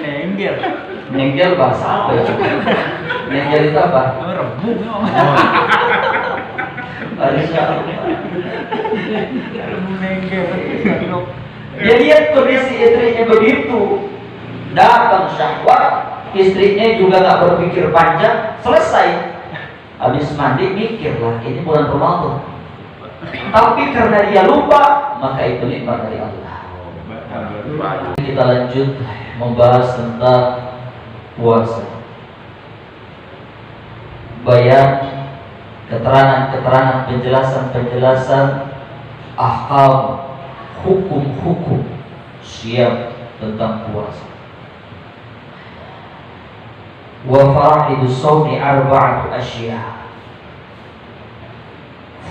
Menenggel. Menenggel bahasa apa ya? Menenggel itu apa? Rebung. Harusnya apa? Menenggel. Dia lihat kondisi istrinya begitu, datang syahwat, istrinya juga nggak berpikir panjang, selesai. Habis mandi mikirlah, ini bulan Ramadan. Tapi karena dia lupa, maka itu nikmat dari Allah. Kita lanjut membahas tentang puasa. Bayan, keterangan-keterangan, penjelasan-penjelasan, ahkam, hukum-hukum siap tentang puasa. Wa fara'idus shaumi arba'atu asya.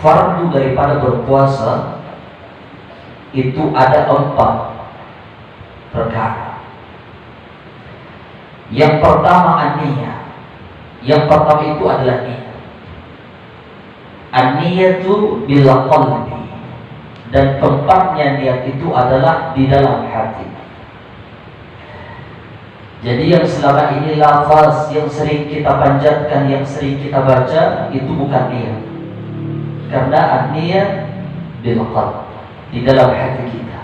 Fardu daripada berpuasa itu ada 4 perkara. Yang pertama an-niyah. Yang pertama itu adalah niat. An-niyatu bil qalbi. Dan tempatnya niat itu adalah di dalam hati. Jadi yang selama ini lafaz yang sering kita panjatkan, yang sering kita baca itu bukan niat. Karena an-niyat bil qalb, di dalam hati kita.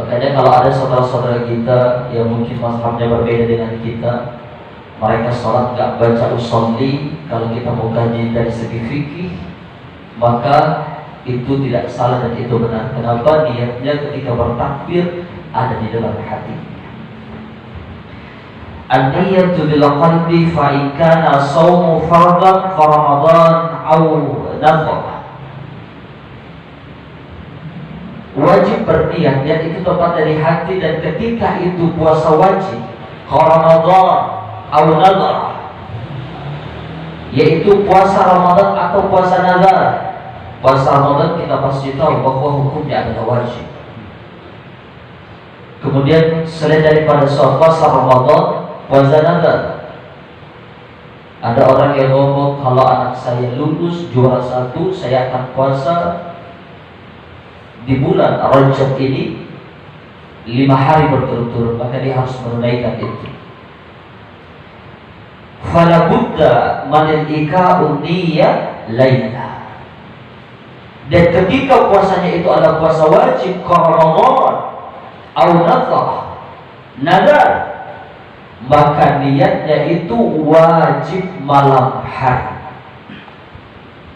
Makanya kalau ada saudara-saudara kita yang mungkin mazhabnya berbeda dengan kita, mereka sholat gak baca usolli, kalau kita mau kaji dari segi fikih, maka itu tidak salah dan itu benar. Kenapa? Niatnya ketika bertakbir ada di dalam hati. An-niyatu bil qalbi fa in kana shaumu fardan ka Ramadan aw nadhar. Wajib berniat, niat itu tepat dari hati, dan ketika itu puasa wajib ka Ramadan aw nadhar, yaitu puasa Ramadan atau puasa nazar. Puasa Ramadan kita pasti tahu bahwa hukumnya adalah wajib. Kemudian selain daripada puasa Ramadan, puasa nazar. Ada orang yang ngomong, kalau anak saya lulus juara 1, saya akan puasa di bulan Rajab ini 5 hari berturut-turut, maka dia harus menunaikan itu. Fala budda man ika'un niyyah laila. Dan ketika puasanya itu adalah puasa wajib ka Ramadan au nazar, maka niatnya itu wajib malam hari.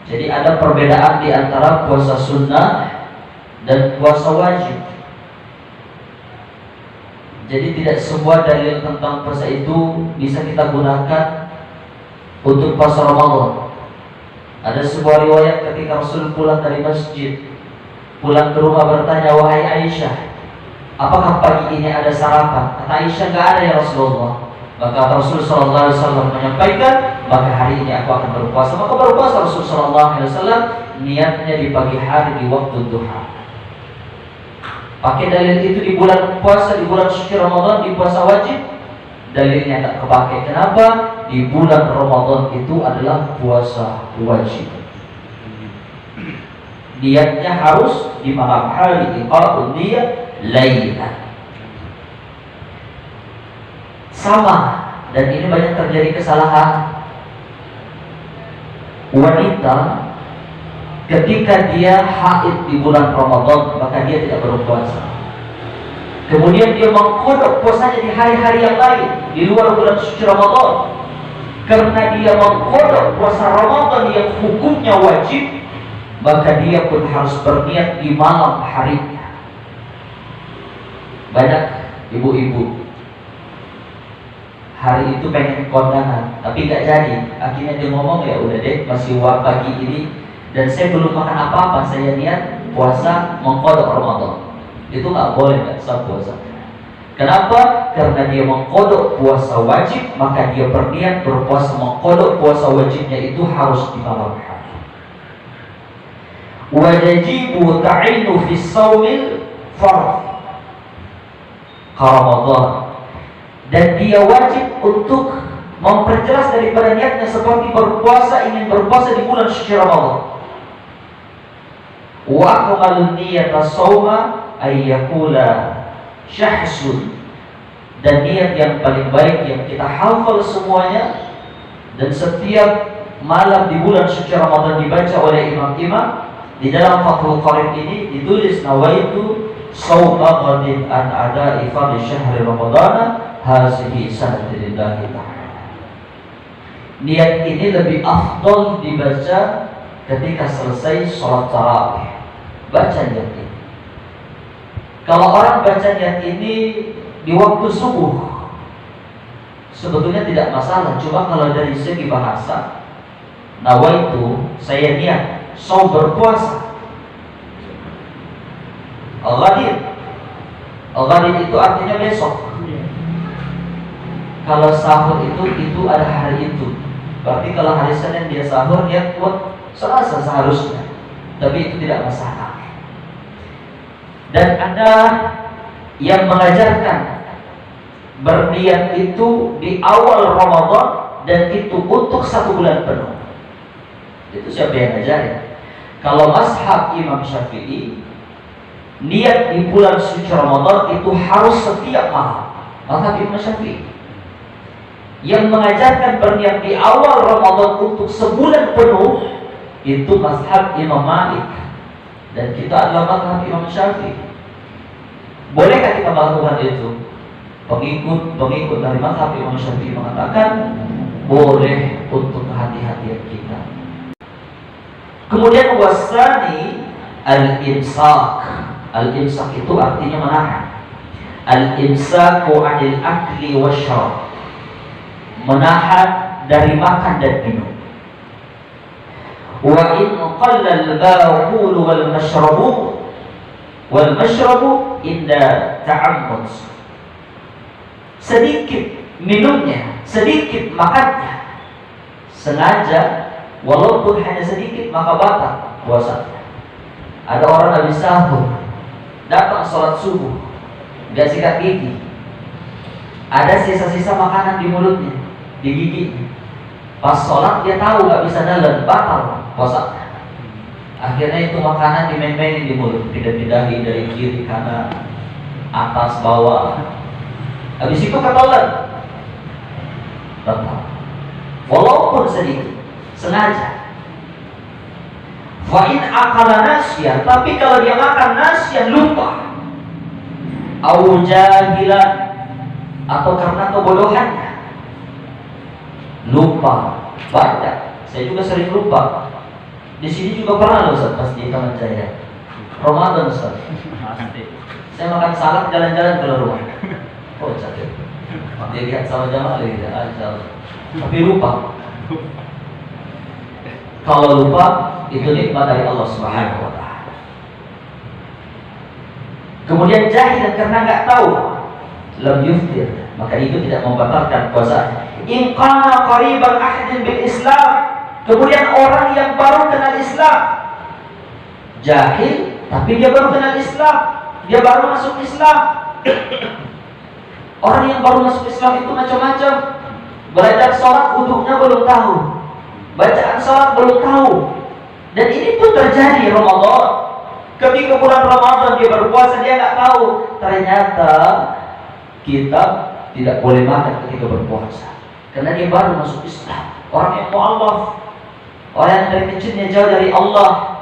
Jadi ada perbedaan di antara puasa sunnah dan puasa wajib. Jadi tidak semua dalil tentang puasa itu bisa kita gunakan untuk puasa Ramadan. Ada sebuah riwayat ketika Rasul pulang dari masjid, pulang ke rumah bertanya, wahai Aisyah, apakah pagi ini ada sarapan? Kata Aisyah, enggak ada ya Rasulullah. Maka Rasul sallallahu alaihi wasallam menyampaikan, maka hari ini aku akan berpuasa. Maka berpuasa Rasul sallallahu alaihi wasallam niatnya di pagi hari di waktu duha. Pakai dalil itu di bulan puasa, di bulan suci Ramadan, di puasa wajib, dalilnya tak kepakai. Kenapa? Di bulan Ramadan itu adalah puasa wajib. Niatnya harus di malam hari, iqa'un niyyah lailan. Sama, dan ini banyak terjadi kesalahan. Wanita ketika dia haid di bulan Ramadan, maka dia tidak berpuasa. Kemudian dia mengkodok puasanya di hari-hari yang lain di luar bulan suci Ramadan. Karena dia mengkodok puasa Ramadan yang hukumnya wajib, maka dia pun harus berniat di malam harinya. Banyak ibu-ibu hari itu pengen kondangan, tapi gak jadi. Akhirnya dia ngomong, ya udah deh, masih pagi ini dan saya belum makan apa-apa, saya niat puasa mengkodok Ramadan. Itu gak boleh, gak sah puasa. Kenapa? Karena dia mengkodok puasa wajib, maka dia berniat berpuasa mengkodok puasa wajibnya itu harus di malam hari. Wajibu ta'inu fi shaumil fardh Ramadan, dan dia wajib untuk memperjelas daripada niatnya seperti berpuasa, ingin berpuasa di bulan suci Ramadan. Wa akmalun niyyata shauma ay yaqula syahsun dan niat yang paling baik yang kita hafal semuanya, dan setiap malam di bulan suci Ramadan dibaca oleh imam-imam. Di dalam Fathul Qarib ini ditulis nawaitu shauma ghadin an ada'i fardhi syahri Ramadan hazihi sanati lillahi ta'ala. Niat ini lebih afdal dibaca ketika selesai sholat tarawih. Baca niat ini. Kalau orang baca niat ini di waktu subuh, sebetulnya tidak masalah. Cuma kalau dari segi bahasa, nawaitu, saya niat shaum berpuasa. Al-Ghadin, Al-Ghadin itu artinya besok. Kalau sahur itu ada hari itu. Berarti kalau hari Senin dia sahur, dia buat Selasa seharusnya. Tapi itu tidak masalah. Dan ada yang mengajarkan berniat itu di awal Ramadan dan itu untuk 1 bulan penuh. Itu siapa yang ngajarin? Kalau mazhab Imam Syafi'i, niat di bulan suci Ramadan itu harus setiap malam. Mazhab Imam Syafi'i. Yang mengajarkan berniat di awal Ramadan untuk sebulan penuh itu mazhab Imam Malik. Dan kita adalah mazhab Imam Syafi'i. Bolehkah kita melakukan itu? Pengikut dari mazhab Imam Syafi'i mengatakan boleh untuk kehati-hatian kita. Kemudian wasani al-imsak. Al-imsak itu artinya menahan. Al-imsaku 'anil akli wasyarab. Menahan dari makan dan minum. Wa in qalla al-baqul wal mashrabu inda ta'ammud. Sedikit minumnya, sedikit makannya, sengaja, walaupun hanya sedikit, maka batal puasanya. Ada orang habis sahur, datang sholat subuh, nggak sikat gigi, ada sisa-sisa makanan di mulutnya, di giginya. Pas sholat dia tahu nggak bisa nalan, batal puasanya. Akhirnya itu makanan dimain-mainin di mulut, pindah-pindahi dari kiri kanan, atas bawah. Habis itu ketelan, batal. Walaupun sedikit, sengaja. Fa'in akala nasyan, tapi kalau dia makan nasyan lupa, au jahilan, atau karena kebodohannya, lupa. Banyak, saya juga sering lupa. Di sini juga pernah loh Ustaz, pas di Taman Jaya Ramadan Ustaz. Saya makan salad jalan-jalan ke rumah. Oh sakit. Dia lihat sama jamaah lagi, tapi lupa. Kalau lupa itu nikmat dari Allah Subhanahu wa taala. Kemudian jahil karena nggak tahu, lam yuftir, maka itu tidak membatalkan puasa. In qana qariban ahdin bil Islam. Kemudian orang yang baru kenal Islam, jahil tapi dia baru kenal Islam, dia baru masuk Islam. Orang yang baru masuk Islam itu macam-macam. Belajar sholat wudhunya belum tahu, bacaan sholat belum tahu. Dan ini pun terjadi Ramadan. Ketika bulan Ramadan dia berpuasa, dia nggak tahu ternyata kita tidak boleh makan ketika berpuasa, karena dia baru masuk Islam. Orang yang mu'allaf, orang yang dari kecilnya jauh dari Allah,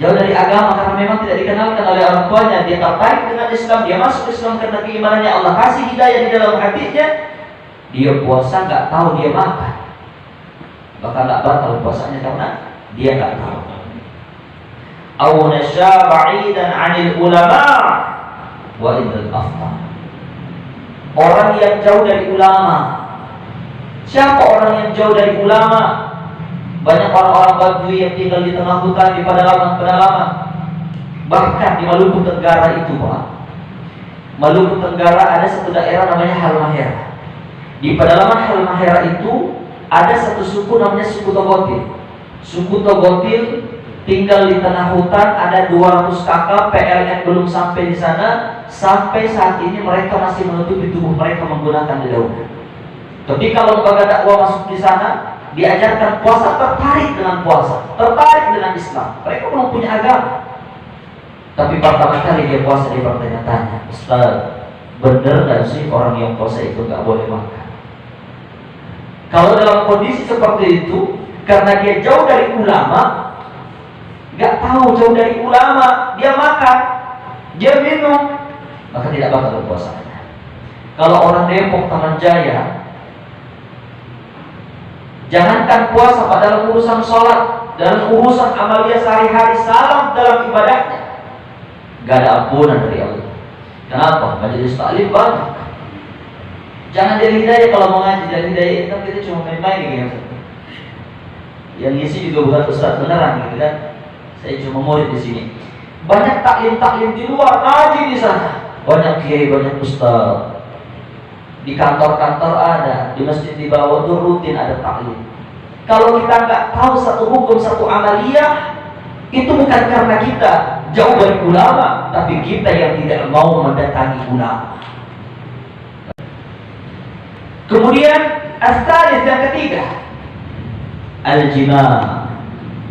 jauh dari agama karena memang tidak dikenalkan oleh orang tuanya. Dia tertarik dengan Islam, dia masuk Islam karena keimanannya, Allah kasih hidayah di dalam hatinya. Dia puasa nggak tahu dia makan, bahkan nggak batal puasanya karena dia nggak tahu. Aw nasya ba'idan 'anil ulama wa idal aftar. Orang yang jauh dari ulama. Siapa orang yang jauh dari ulama? Banyak orang-orang Badui yang tinggal di tengah hutan, di pedalaman-pedalaman. Bahkan di Maluku Tenggara itu, Pak. Maluku Tenggara ada satu daerah namanya Halmahera. Di pedalaman Halmahera itu ada satu suku namanya suku Togotil. Suku Togotil tinggal di tengah hutan, ada 200 kakak, PLN belum sampai di sana. Sampai saat ini mereka masih menutupi tubuh mereka menggunakan dedaunan. Tapi kalau lembaga dakwah masuk di sana, diajarkan puasa, tertarik dengan puasa, tertarik dengan Islam. Mereka belum punya agama, tapi pertama kali dia puasa, dia bertanya-tanya, Ustaz, Bener nggak sih orang yang puasa itu nggak boleh makan? Kalau dalam kondisi seperti itu, karena dia jauh dari ulama, nggak tahu jauh dari ulama, dia makan, dia minum, maka tidak bakal berpuasanya. Kalau orang Depok Taman Jaya, jangankan puasa pada dalam urusan sholat, dalam urusan amalia sehari-hari, salam dalam ibadahnya, nggak ada ampunan dari Allah. Kenapa? Majelis taklim banyak. Jangan dari hidayah kalau mau ngaji, dari hidayah itu kita cuma main-main gitu. Yang ngisi juga bukan ustaz beneran gitu kan. Saya cuma murid di sini. Banyak taklim-taklim di luar, ngaji di sana. Banyak kiai, banyak ustaz. Di kantor-kantor ada, di masjid di bawah tuh rutin ada taklim. Kalau kita nggak tahu satu hukum, satu amaliyah, itu bukan karena kita jauh dari ulama, tapi kita yang tidak mau mendatangi ulama. Kemudian as-salis yang ketiga, al-jima',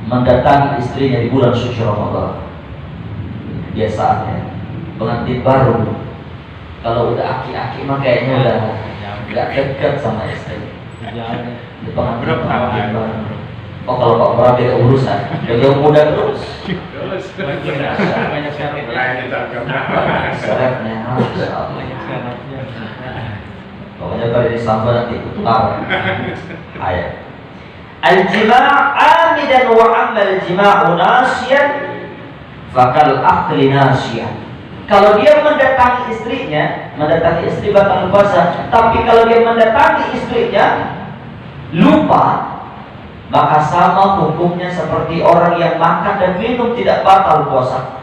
mendatangi istrinya di bulan suci Ramadan. Biasanya pengantin baru kalau udah aki-aki mah kayaknya udah nggak dekat sama istri. Di pengantin baru. Oh kalau Pak Prabowo beda urusan, beliau muda terus. Banyak syaratnya. Pokoknya kalau disambal nanti putar. Ayat. Al-jima' amidan wa amal jima'u nasiyan fakal akli nasiyan. Kalau dia mendatangi istrinya, mendatangi istri bakal puasa. Tapi kalau dia mendatangi istrinya lupa, maka sama hukumnya seperti orang yang makan dan minum tidak batal puasa.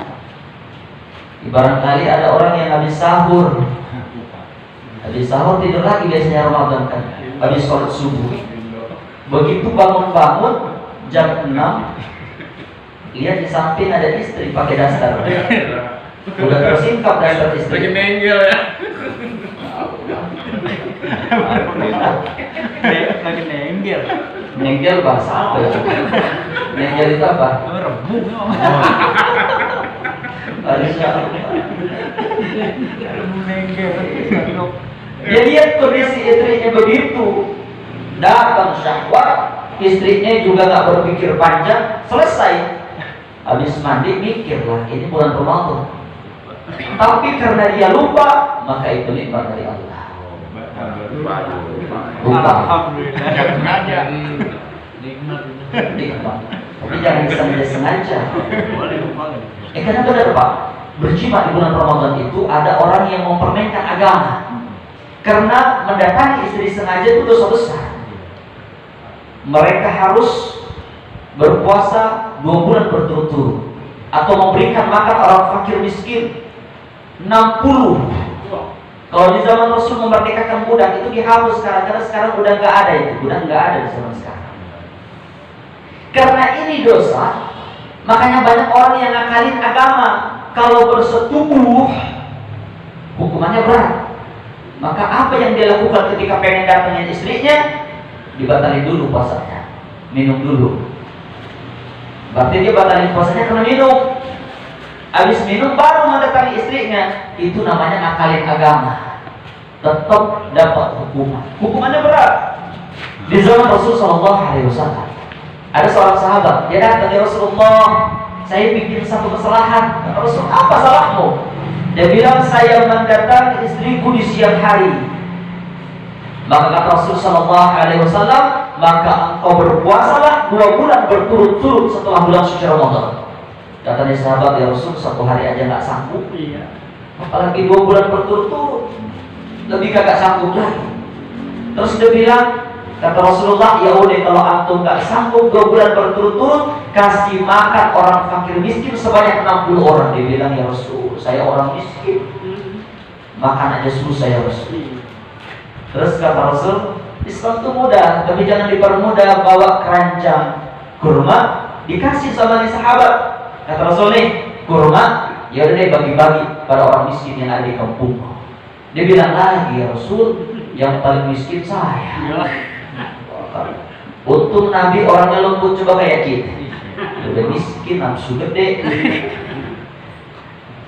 Ibarat kali ada orang yang habis sahur tidur lagi biasanya Ramadan kan, habis sholat subuh. Begitu bangun-bangun jam 6, lihat di samping ada istri pakai daster. Udah tersingkap daster istri. Lagi menggel ya. Lagi nenggel. Nenggel bahasa apa ya? Nenggel itu apa? Rebung. Harusnya Nenggel. dia lihat kondisi istrinya begitu, datang syahwat, istrinya juga nggak berpikir panjang, selesai. Habis mandi mikir lah, ini bulan Ramadan. Tapi karena dia lupa, maka itu nikmat dari Allah. Lupa. Alhamdulillah. Jangan sengaja. Nikmat. Tapi jangan sengaja. Boleh lupa. Karena benar Pak, berjima di bulan Ramadan itu ada orang yang mempermainkan agama. Karena mendatangi istri sengaja itu dosa besar. Mereka harus berpuasa 2 bulan berturut-turut atau memberikan makan orang fakir miskin 60. Kalau di zaman Rasul memerdekakan budak itu dihapus sekarang, karena sekarang udah nggak ada itu, budak nggak ada di zaman sekarang. Karena ini dosa, makanya banyak orang yang ngakalin agama. Kalau bersetubuh, hukumannya berat. Maka apa yang dia lakukan ketika pengen datangin istrinya? Dibatalin dulu puasanya, minum dulu. Berarti dia batalin puasanya karena minum. Habis minum baru mendatangi istrinya. Itu namanya ngakalin agama. Tetap dapat hukuman. Hukumannya berat. Di zaman Rasulullah SAW, ada seorang sahabat, dia datang ke Rasulullah, saya bikin satu kesalahan. Kata Rasul, apa salahmu? Dia bilang, saya mendatangi istriku di siang hari. Maka kata Rasul SAW, maka engkau berpuasalah 2 bulan berturut-turut setelah bulan suci Ramadan. Katanya sahabat, ya Rasul, 1 hari aja nggak sanggup. Apalagi 2 bulan berturut-turut, lebih kagak sanggup lagi. Terus dia bilang, kata Rasulullah, ya udah kalau antum nggak sanggup 2 bulan berturut-turut, kasih makan orang fakir miskin sebanyak 60 orang. Dia bilang, ya Rasul, saya orang miskin, makan aja susah ya Rasul. Terus kata Rasul, Islam itu mudah, tapi jangan dipermudah. Bawa keranjang kurma, dikasih sama sahabat. Kata Rasul nih, kurma, ya udah deh bagi-bagi pada orang miskin yang ada di kampung. Dia bilang lagi, ya Rasul, yang paling miskin saya. Untung Nabi orangnya lembut, coba kayak kita. Udah miskin, nafsu gede.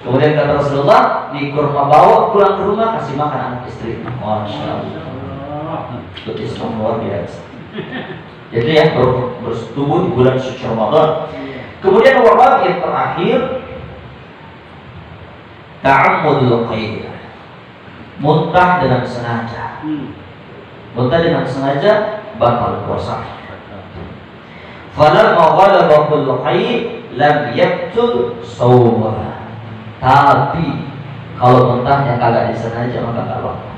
Kemudian kata Rasulullah, di kurma bawa pulang ke rumah, kasih makan anak istri. Masya Allah. Itu Islam luar biasa. Jadi yang bersetubuh di bulan suci Ramadan. Kemudian wabah yang terakhir, ta'ammudul qaid. Muntah dengan sengaja. Muntah dengan sengaja batal puasa. Falamma ghalabahul qaid lam yabtul shaumah. Tapi kalau muntahnya kagak disengaja maka enggak batal.